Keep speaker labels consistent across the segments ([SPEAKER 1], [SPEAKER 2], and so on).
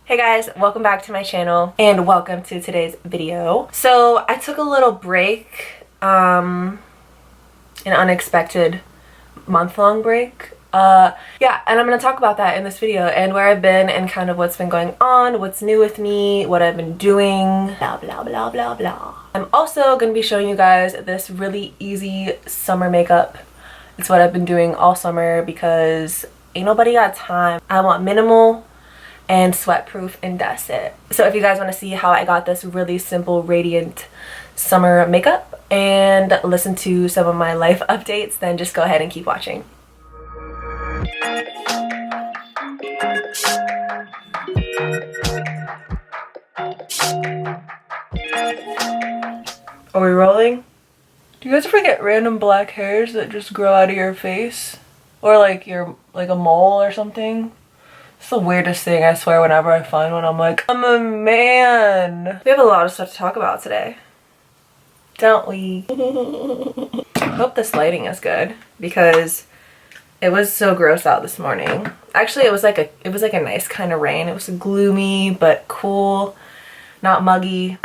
[SPEAKER 1] Hey guys, welcome back to my channel and welcome to today's video. So I took a little break, an unexpected month-long break. Yeah, and I'm gonna talk about that in this video and where I've been and kind of what's been going on, what's new with me, what I've been doing, blah blah blah blah blah. I'm also gonna be showing you guys this really easy summer makeup. It's what I've been doing all summer because ain't nobody got time. I want minimal and sweatproof, and that's it. So if you guys want to see how I got this really simple radiant summer makeup and listen to some of my life updates, then just go ahead and keep watching. Are we rolling? Do you guys ever get random black hairs that just grow out of your face? Or like you're like a mole or something? It's the weirdest thing, I swear. Whenever I find one, I'm like, I'm a man. We have a lot of stuff to talk about today, don't we? I hope this lighting is good because it was so gross out this morning. Actually, it was like a nice kind of rain. It was gloomy but cool, not muggy.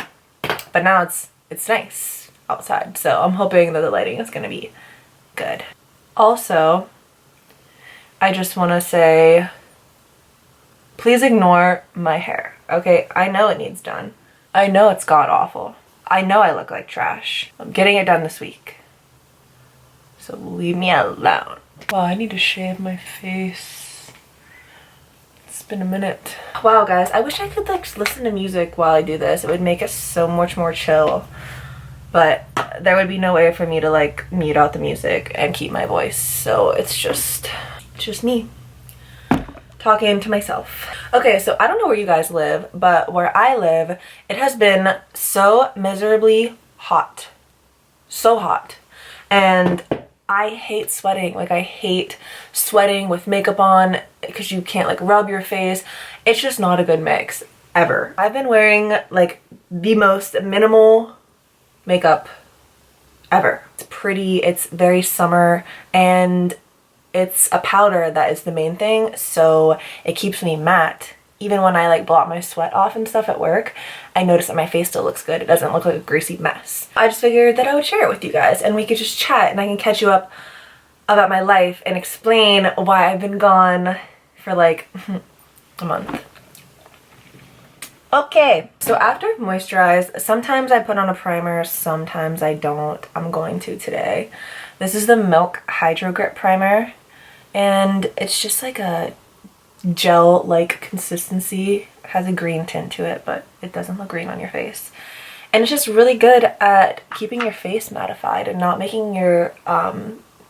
[SPEAKER 1] But now it's nice outside, so I'm hoping that the lighting is gonna be good. Also, I just want to say, please ignore my hair, okay? I know it needs done. I know it's god-awful. I know I look like trash. I'm getting it done this week. So leave me alone. Wow, I need to shave my face. It's been a minute. Wow, guys, I wish I could like listen to music while I do this. It would make it so much more chill. But there would be no way for me to like mute out the music and keep my voice. So it's just me talking to myself. Okay, so I don't know where you guys live, but where I live, it has been so miserably hot. So hot. And I hate sweating. Like, I hate sweating with makeup on because you can't like rub your face. It's just not a good mix ever. I've been wearing like the most minimal makeup ever. It's pretty, it's very summer, and it's a powder that is the main thing, so it keeps me matte. Even when I like blot my sweat off and stuff at work, I notice that my face still looks good. It doesn't look like a greasy mess. I just figured that I would share it with you guys and we could just chat and I can catch you up about my life and explain why I've been gone for like a month. Okay, so after I've moisturized, sometimes I put on a primer, sometimes I don't. I'm going to today. This is the Milk Hydro Grip Primer. And it's just like a gel-like consistency. It has a green tint to it, but it doesn't look green on your face. And it's just really good at keeping your face mattified and not making your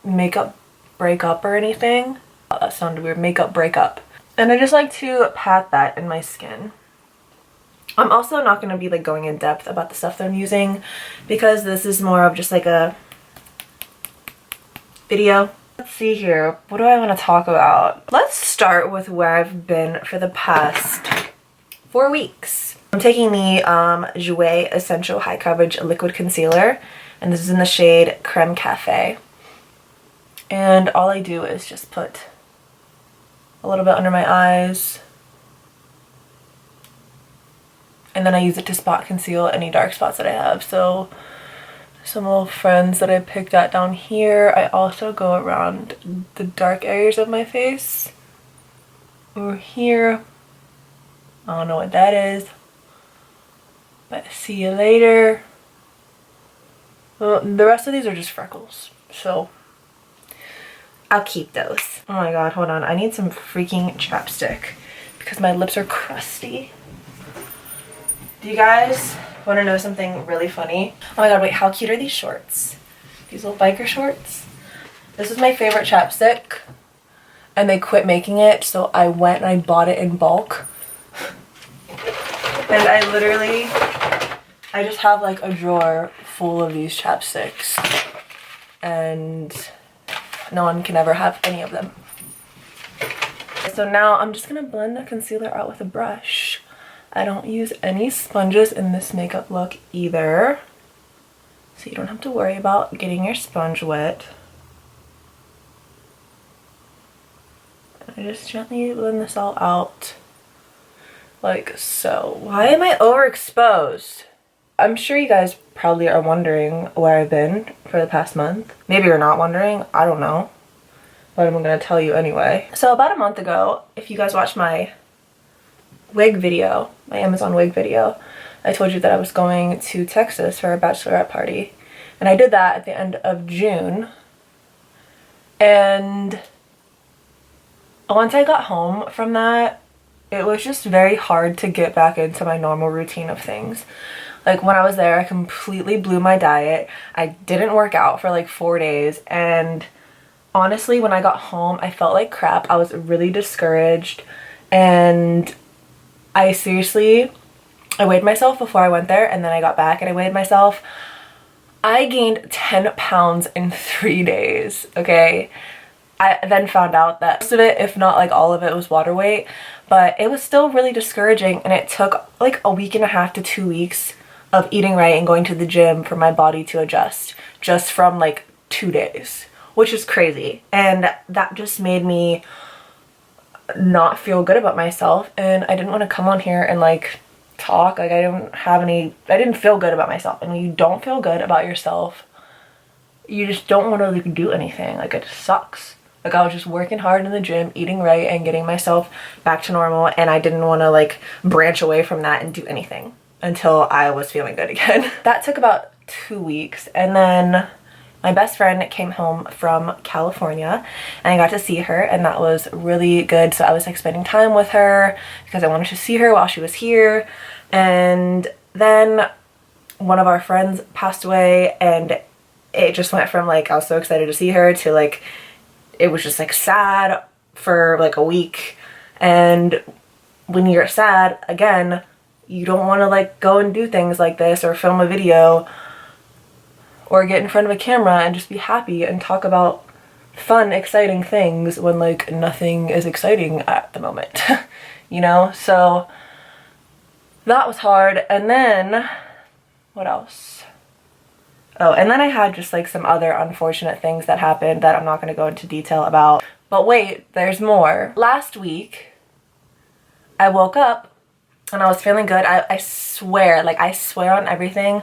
[SPEAKER 1] makeup break up or anything. Oh, that sounded weird. Makeup break up. And I just like to pat that in my skin. I'm also not going to be like going in depth about the stuff that I'm using because this is more of just like a video. Let's see here, what do I want to talk about? Let's start with where I've been for the past 4 weeks. I'm taking the GRWM Essential High Coverage Liquid Concealer, and this is in the shade Creme Cafe. And all I do is just put a little bit under my eyes, and then I use it to spot conceal any dark spots that I have. So some little friends that I picked out down here. I also go around the dark areas of my face. Over here. I don't know what that is, but see you later. Well, the rest of these are just freckles, so I'll keep those. Oh my god, hold on. I need some freaking chapstick because my lips are crusty. Do you guys want to know something really funny? Oh my god, wait, how cute are these shorts? These little biker shorts? This is my favorite chapstick, and they quit making it, so I went and I bought it in bulk. And I just have like a drawer full of these chapsticks, and no one can ever have any of them. So now I'm just gonna blend the concealer out with a brush. I don't use any sponges in this makeup look either, so you don't have to worry about getting your sponge wet. I just gently blend this all out. like so. Why am I overexposed? I'm sure you guys probably are wondering where I've been for the past month. Maybe you're not wondering, I don't know, but I'm gonna tell you anyway. So about a month ago, if you guys watched my wig video, my Amazon wig video, I told you that I was going to Texas for a bachelorette party, and I did that at the end of June. And once I got home from that, it was just very hard to get back into my normal routine of things. Like when I was there, I completely blew my diet. I didn't work out for like 4 days, and honestly, when I got home, I felt like crap. I was really discouraged, and I weighed myself before I went there, and then I got back and I weighed myself. I gained 10 pounds in 3 days, okay? I then found out that most of it, if not like all of it, was water weight, but it was still really discouraging, and it took like a week and a half to 2 weeks of eating right and going to the gym for my body to adjust, just from like 2 days, which is crazy. And that just made me not feel good about myself, and I didn't want to come on here and like talk. Like I didn't feel good about myself, and when you don't feel good about yourself, you just don't want to like do anything. Like it sucks. Like I was just working hard in the gym, eating right, and getting myself back to normal, and I didn't want to like branch away from that and do anything until I was feeling good again. That took about 2 weeks, and then my best friend came home from California, and I got to see her, and that was really good. So I was like spending time with her because I wanted to see her while she was here. And then one of our friends passed away, and it just went from like I was so excited to see her to like it was just like sad for like a week. And when you're sad, again, you don't want to like go and do things like this or film a video or get in front of a camera and just be happy and talk about fun, exciting things when like nothing is exciting at the moment, you know? So that was hard. And then what else? Oh, and then I had just like some other unfortunate things that happened that I'm not going to go into detail about. But wait, there's more. Last week, I woke up and I was feeling good. I swear, like I swear on everything,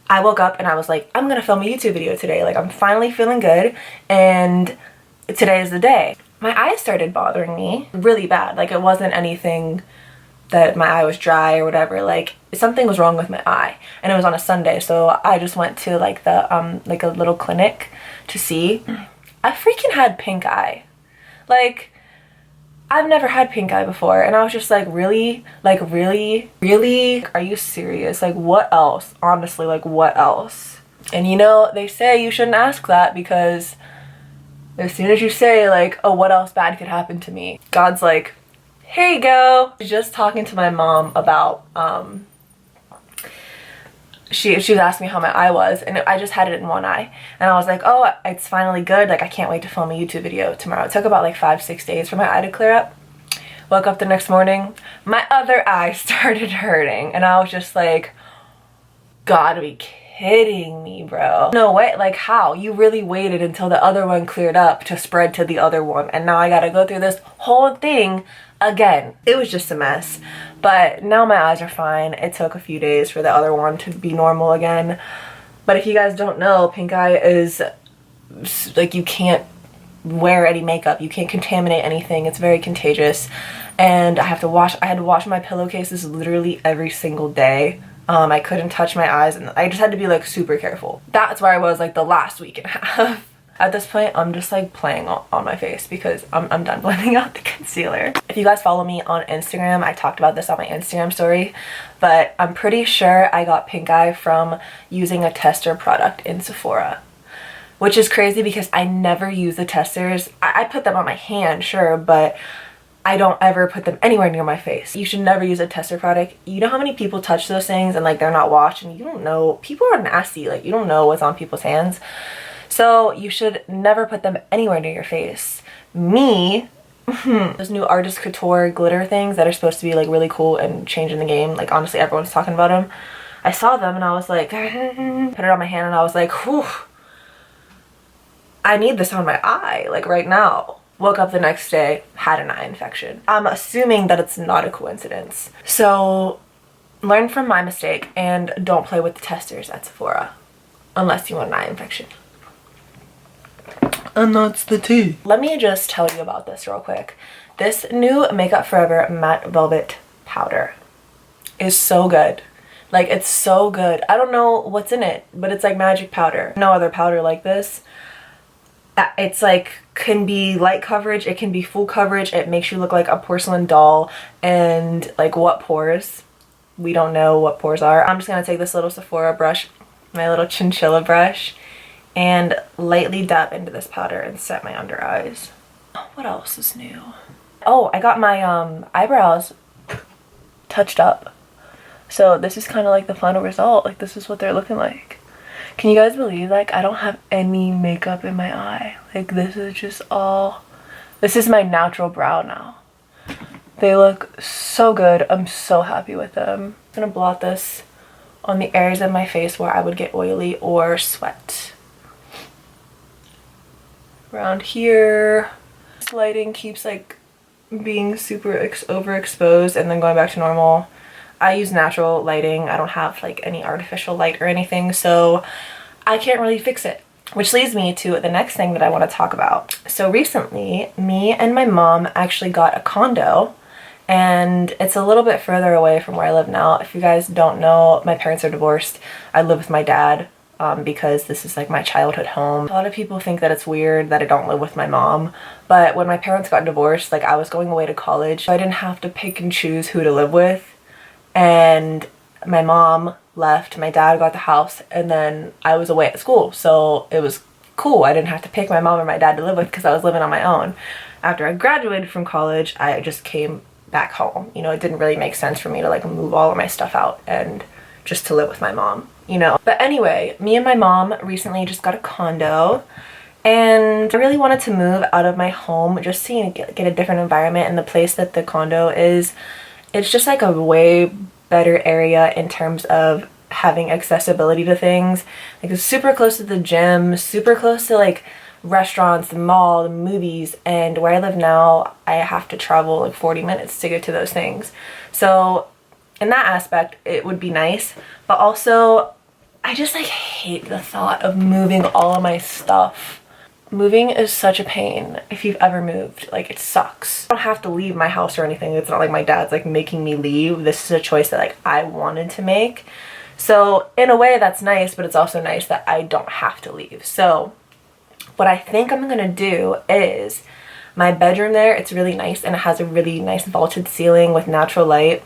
[SPEAKER 1] I woke up and I was like, I'm gonna film a YouTube video today. Like I'm finally feeling good, and today is the day. My eyes started bothering me really bad. Like it wasn't anything that my eye was dry or whatever. Like something was wrong with my eye, and it was on a Sunday, so I just went to like the like a little clinic to see. I freaking had pink eye. Like I've never had pink eye before, and I was just like, really? Like really? Really? Are you serious? Like what else? Honestly, like what else? And you know, they say you shouldn't ask that, because as soon as you say like, oh, what else bad could happen to me, God's like, here you go. Just talking to my mom about she was asking me how my eye was, and I just had it in one eye, and I was like, oh, it's finally good. Like I can't wait to film a YouTube video tomorrow. It took about like 5-6 days for my eye to clear up. Woke up the next morning, my other eye started hurting, and I was just like, gotta be kidding me, bro. No way. Like how? You really waited until the other one cleared up to spread to the other one, and now I gotta go through this whole thing again. It was just a mess, but now my eyes are fine. It took a few days for the other one to be normal again. But if you guys don't know, pink eye is like, you can't wear any makeup, you can't contaminate anything. It's very contagious, and I had to wash my pillowcases literally every single day. I couldn't touch my eyes, and I just had to be like super careful. That's where I was like the last week and a half. At this point, I'm just like playing on my face because I'm done blending out the concealer. If you guys follow me on Instagram, I talked about this on my Instagram story, but I'm pretty sure I got pink eye from using a tester product in Sephora, which is crazy because I never use the testers. I put them on my hand, sure, but I don't ever put them anywhere near my face. You should never use a tester product. You know how many people touch those things and like they're not washed, and you don't know, people are nasty, like you don't know what's on people's hands. So you should never put them anywhere near your face. Me, those new Artist Couture glitter things that are supposed to be like really cool and changing the game, like honestly everyone's talking about them. I saw them and I was like, put it on my hand, and I was like, whew, I need this on my eye, like right now. woke up the next day, had an eye infection. I'm assuming that it's not a coincidence. So learn from my mistake and don't play with the testers at Sephora unless you want an eye infection. And that's the tea. Let me just tell you about this real quick. This new Makeup Forever Matte Velvet Powder is so good. Like, it's so good. I don't know what's in it, but it's like magic powder. No other powder like this. It's like, can be light coverage, it can be full coverage, it makes you look like a porcelain doll. And like, what pores? We don't know what pores are. I'm just gonna take this little Sephora brush, my little chinchilla brush, and lightly dab into this powder and set my under eyes. What else is new? Oh, I got my eyebrows touched up. So this is kind of like the final result. Like, this is what they're looking like. Can you guys believe, like, I don't have any makeup in my eye? Like, this is just all, this is my natural brow now. They look so good. I'm so happy with them. I'm gonna blot this on the areas of my face where I would get oily or sweat. Around here. This lighting keeps like being super overexposed and then going back to normal. I use natural lighting. I don't have like any artificial light or anything, so I can't really fix it. Which leads me to the next thing that I want to talk about. So recently, me and my mom actually got a condo, and it's a little bit further away from where I live now. If you guys don't know, my parents are divorced. I live with my dad because this is like my childhood home. A lot of people think that it's weird that I don't live with my mom, but when my parents got divorced, like, I was going away to college, so I didn't have to pick and choose who to live with. And my mom left, my dad got the house, and then I was away at school, so it was cool. I didn't have to pick my mom or my dad to live with because I was living on my own. After I graduated from college, I just came back home. You know, it didn't really make sense for me to like move all of my stuff out and just to live with my mom, you know. But anyway, me and my mom recently just got a condo, and I really wanted to move out of my home just to get a different environment. And the place that the condo is, it's just like a way better area in terms of having accessibility to things. Like, it's super close to the gym, super close to like restaurants, the mall, the movies, and where I live now, I have to travel like 40 minutes to get to those things. So in that aspect, it would be nice, but also I just like hate the thought of moving all of my stuff. Moving is such a pain if you've ever moved. Like, it sucks. I don't have to leave my house or anything. It's not like my dad's like making me leave. This is a choice that like I wanted to make. So in a way that's nice, but it's also nice that I don't have to leave. So what I think I'm gonna do is my bedroom there, it's really nice and it has a really nice vaulted ceiling with natural light.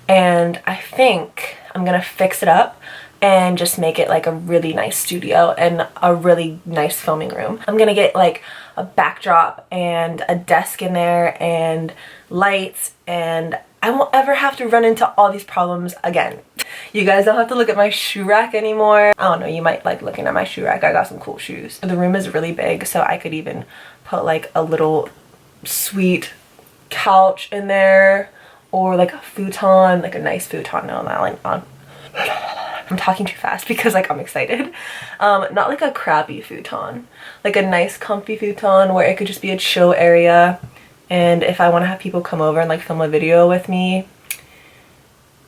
[SPEAKER 1] And I think I'm gonna fix it up and just make it like a really nice studio and a really nice filming room. I'm gonna get like a backdrop and a desk in there and lights, and I won't ever have to run into all these problems again. You guys don't have to look at my shoe rack anymore. I don't know, you might like looking at my shoe rack. I got some cool shoes. The room is really big, so I could even put like a little sweet couch in there, or like a futon, like a nice futon. No, not like on. I'm talking too fast because like I'm excited. Not like a crappy futon, like a nice comfy futon where it could just be a chill area. And if I want to have people come over and like film a video with me,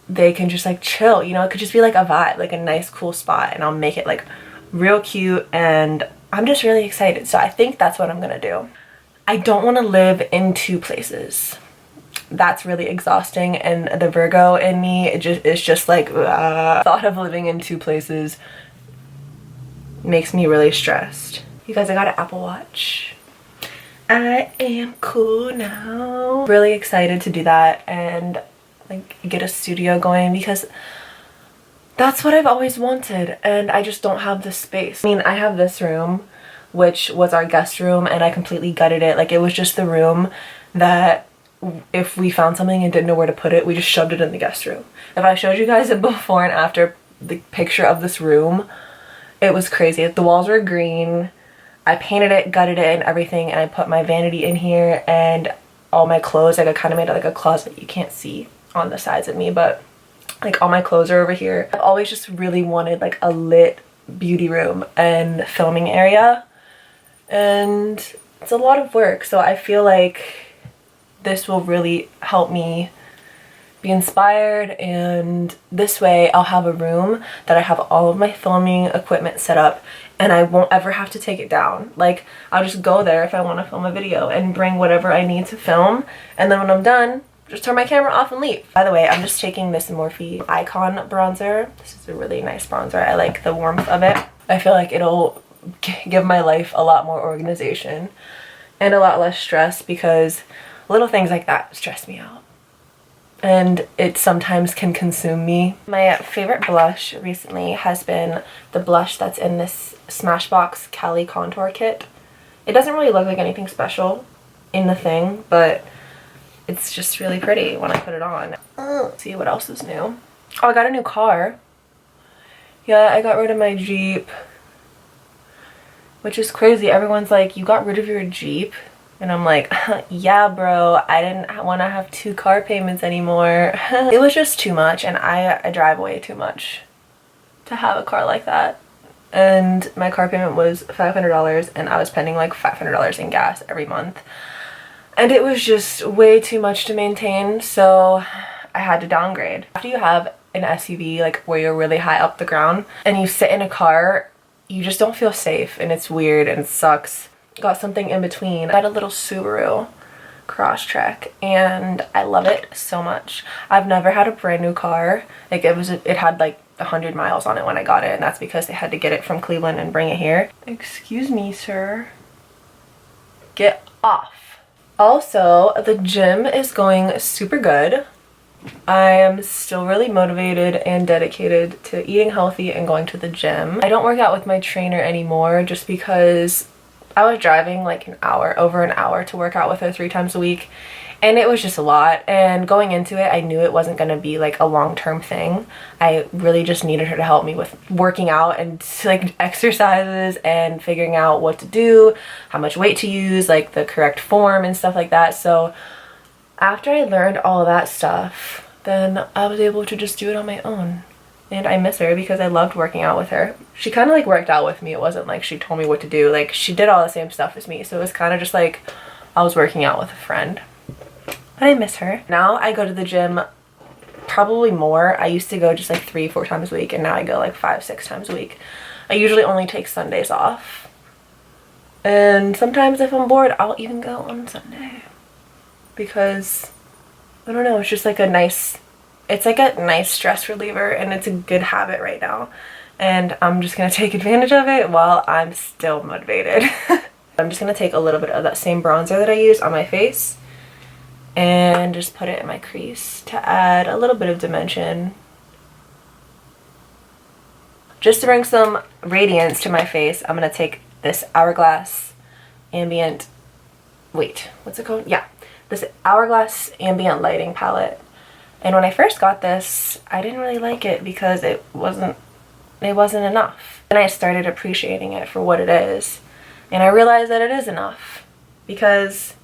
[SPEAKER 1] they can just like chill, you know. It could just be like a vibe, like a nice cool spot, and I'll make it like real cute, and I'm just really excited. So I think that's what I'm gonna do. I don't want to live in two places. That's really exhausting, and the Virgo in me, it's just like thought of living in two places makes me really stressed. You guys, I got an Apple Watch. I am cool now. Really excited to do that and like get a studio going, because that's what I've always wanted, and I just don't have the space. I mean, I have this room, which was our guest room, and I completely gutted it. Like, it was just the room that if we found something and didn't know where to put it, we just shoved it in the guest room. If I showed you guys a before and after the picture of this room, it was crazy. The walls were green. I painted it, gutted it, and everything, and I put my vanity in here and all my clothes. Like, I kind of made it like a closet. You can't see on the sides of me, but like all my clothes are over here. I've always just really wanted like a lit beauty room and filming area, and it's a lot of work, so I feel like this will really help me be inspired, and this way I'll have a room that I have all of my filming equipment set up and I won't ever have to take it down. Like, I'll just go there if I want to film a video and bring whatever I need to film, and then when I'm done, just turn my camera off and leave. By the way, I'm just taking this Morphe Icon bronzer. This is a really nice bronzer. I like the warmth of it. I feel like it'll give my life a lot more organization and a lot less stress, because little things like that stress me out. And it sometimes can consume me. My favorite blush recently has been the blush that's in this Smashbox Cali contour kit. It doesn't really look like anything special in the thing, but it's just really pretty when I put it on. Let's see what else is new. Oh, I got a new car. Yeah, I got rid of my Jeep, which is crazy. Everyone's like, you got rid of your Jeep? And I'm like, yeah, bro, I didn't want to have 2 car payments anymore. It was just too much, and I drive way too much to have a car like that. And my car payment was $500, and I was spending like $500 in gas every month. And it was just way too much to maintain, so I had to downgrade. After you have an SUV, like where you're really high up the ground, and you sit in a car, you just don't feel safe, and it's weird and it sucks. Got something in between. I got a little Subaru Crosstrek, and I love it so much. I've never had a brand new car. Like, it had like 100 miles on it when I got it, and that's because they had to get it from Cleveland and bring it here. Excuse me, sir. Get off. Also, the gym is going super good. I am still really motivated and dedicated to eating healthy and going to the gym. I don't work out with my trainer anymore just because I was driving like over an hour to work out with her 3 times a week, and it was just a lot. And going into it, I knew it wasn't going to be like a long-term thing. I really just needed her to help me with working out and like exercises and figuring out what to do, how much weight to use, like the correct form and stuff like that. So after I learned all of that stuff, then I was able to just do it on my own. And I miss her because I loved working out with her. She kind of like worked out with me. It wasn't like she told me what to do. Like, she did all the same stuff as me. So it was kind of just like I was working out with a friend. But I miss her. Now I go to the gym probably more. I used to go just like 3-4 times a week, and now I go like 5-6 times a week. I usually only take Sundays off. And sometimes if I'm bored, I'll even go on Sunday. Because, I don't know, it's just like a nice stress reliever, and it's a good habit right now, and I'm just gonna take advantage of it while I'm still motivated. I'm just gonna take a little bit of that same bronzer that I use on my face and just put it in my crease to add a little bit of dimension, just to bring some radiance to my face. I'm gonna take this Hourglass Ambient, what's it called? Yeah, this Hourglass Ambient Lighting palette. And when I first got this, I didn't really like it because it wasn't enough. And I started appreciating it for what it is. And I realized that it is enough, because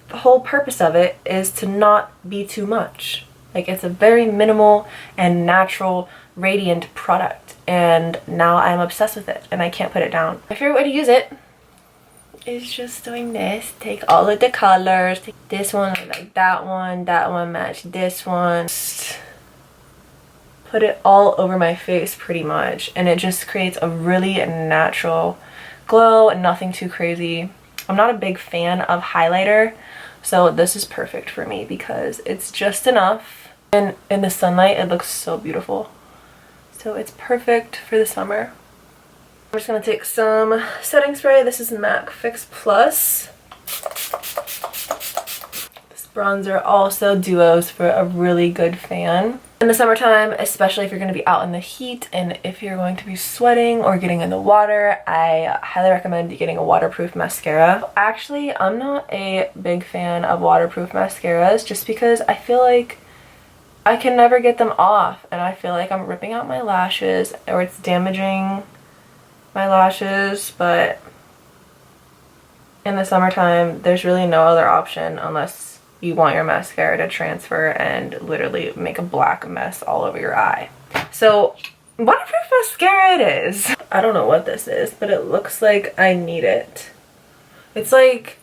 [SPEAKER 1] the whole purpose of it is to not be too much. Like, it's a very minimal and natural, radiant product. And now I'm obsessed with it, and I can't put it down. My favorite way to use it is just doing this. Take all of the colors, take this one like that one match this one, just put it all over my face pretty much, and it just creates a really natural glow and nothing too crazy. I'm not a big fan of highlighter, so this is perfect for me because it's just enough, and in the sunlight it looks so beautiful. So it's perfect for the summer. I'm just going to take some setting spray. This is MAC Fix Plus. This bronzer also duos for a really good fan. In the summertime, especially if you're going to be out in the heat and if you're going to be sweating or getting in the water, I highly recommend getting a waterproof mascara. Actually, I'm not a big fan of waterproof mascaras just because I feel like I can never get them off, and I feel like I'm ripping out my lashes or it's damaging my lashes. But in the summertime, there's really no other option unless you want your mascara to transfer and literally make a black mess all over your eye. So waterproof mascara it is. I don't know what this is, but it looks like I need it. It's like,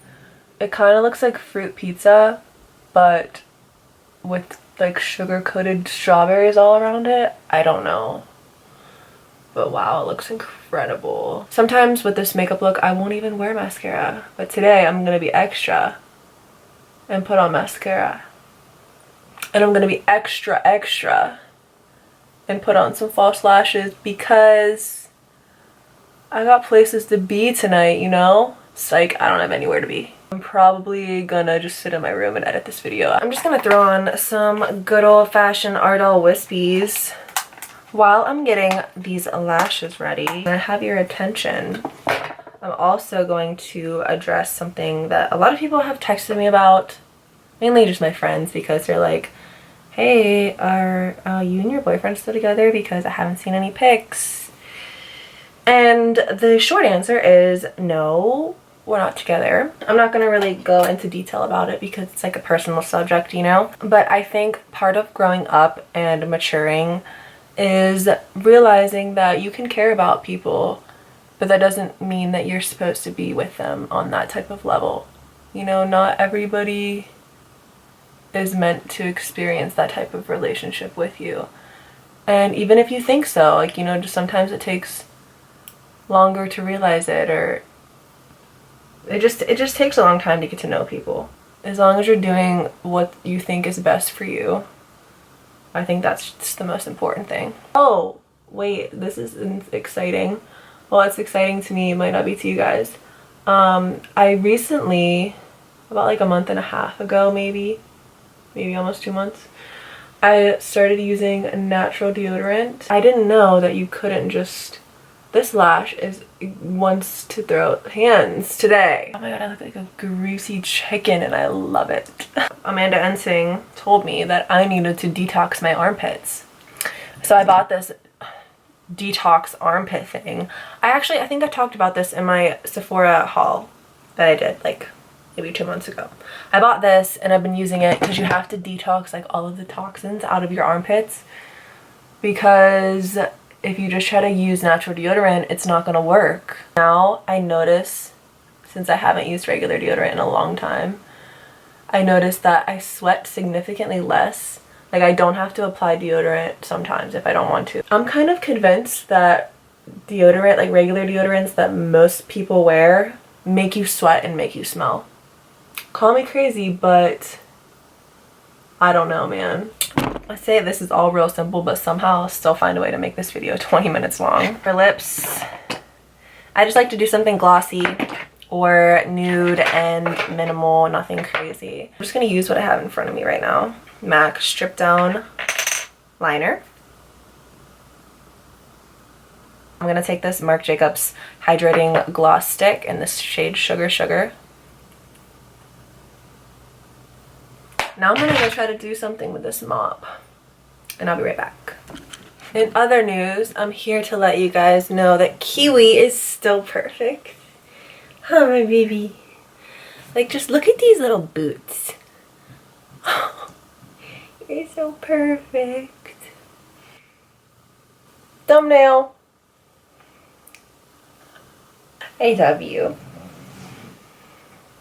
[SPEAKER 1] it kind of looks like fruit pizza, but with like sugar-coated strawberries all around it. I don't know. But wow, it looks incredible. Sometimes with this makeup look, I won't even wear mascara. But today I'm gonna be extra and put on mascara. And I'm gonna be extra and put on some false lashes because I got places to be tonight, you know? Psych, I don't have anywhere to be. I'm probably gonna just sit in my room and edit this video. I'm just gonna throw on some good old-fashioned Ardell Wispies while I'm getting these lashes ready. And I have your attention. I'm also going to address something that a lot of people have texted me about, mainly just my friends, because they're like, hey, are you and your boyfriend still together? Because I haven't seen any pics. And the short answer is no, we're not together. I'm not gonna really go into detail about it because it's like a personal subject, you know? But I think part of growing up and maturing is realizing that you can care about people, but that doesn't mean that you're supposed to be with them on that type of level. You know, not everybody is meant to experience that type of relationship with you. And even if you think so, like, you know, just sometimes it takes longer to realize it, or it just takes a long time to get to know people. As long as you're doing what you think is best for you, I think that's just the most important thing. Oh, wait, this is exciting. Well, it's exciting to me, it might not be to you guys. I recently, about like a month and a half ago, maybe almost 2 months, I started using natural deodorant. I didn't know that you couldn't just, this lash wants to throw hands today. Oh my god, I look like a greasy chicken and I love it. Amanda Ensing told me that I needed to detox my armpits. So I bought this detox armpit thing. I think I talked about this in my Sephora haul that I did like maybe 2 months ago. I bought this and I've been using it because you have to detox like all of the toxins out of your armpits, because if you just try to use natural deodorant, it's not gonna work. Now I notice, since I haven't used regular deodorant in a long time, I noticed that I sweat significantly less. Like, I don't have to apply deodorant sometimes if I don't want to. I'm kind of convinced that deodorant, like regular deodorants that most people wear, make you sweat and make you smell. Call me crazy, but I don't know, man. I say this is all real simple, but somehow I'll still find a way to make this video 20 minutes long. For lips, I just like to do something glossy or nude and minimal, nothing crazy. I'm just gonna use what I have in front of me right now. MAC Strip Down Liner. I'm gonna take this Marc Jacobs Hydrating Gloss Stick in this shade Sugar Sugar. Now I'm gonna go try to do something with this mop, and I'll be right back. In other news, I'm here to let you guys know that Kiwi is still perfect. Oh, my baby. Like, just look at these little boots. You're so perfect. Thumbnail. I love you.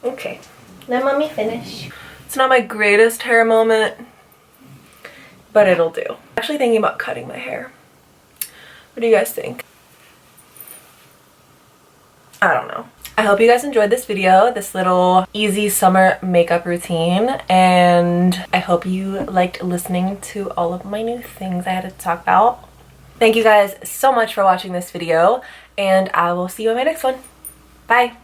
[SPEAKER 1] Okay, let mommy finish. It's not my greatest hair moment, but it'll do. I'm actually thinking about cutting my hair. What do you guys think? I don't know. I hope you guys enjoyed this video, this little easy summer makeup routine, and I hope you liked listening to all of my new things I had to talk about. Thank you guys so much for watching this video, and I will see you in my next one. Bye!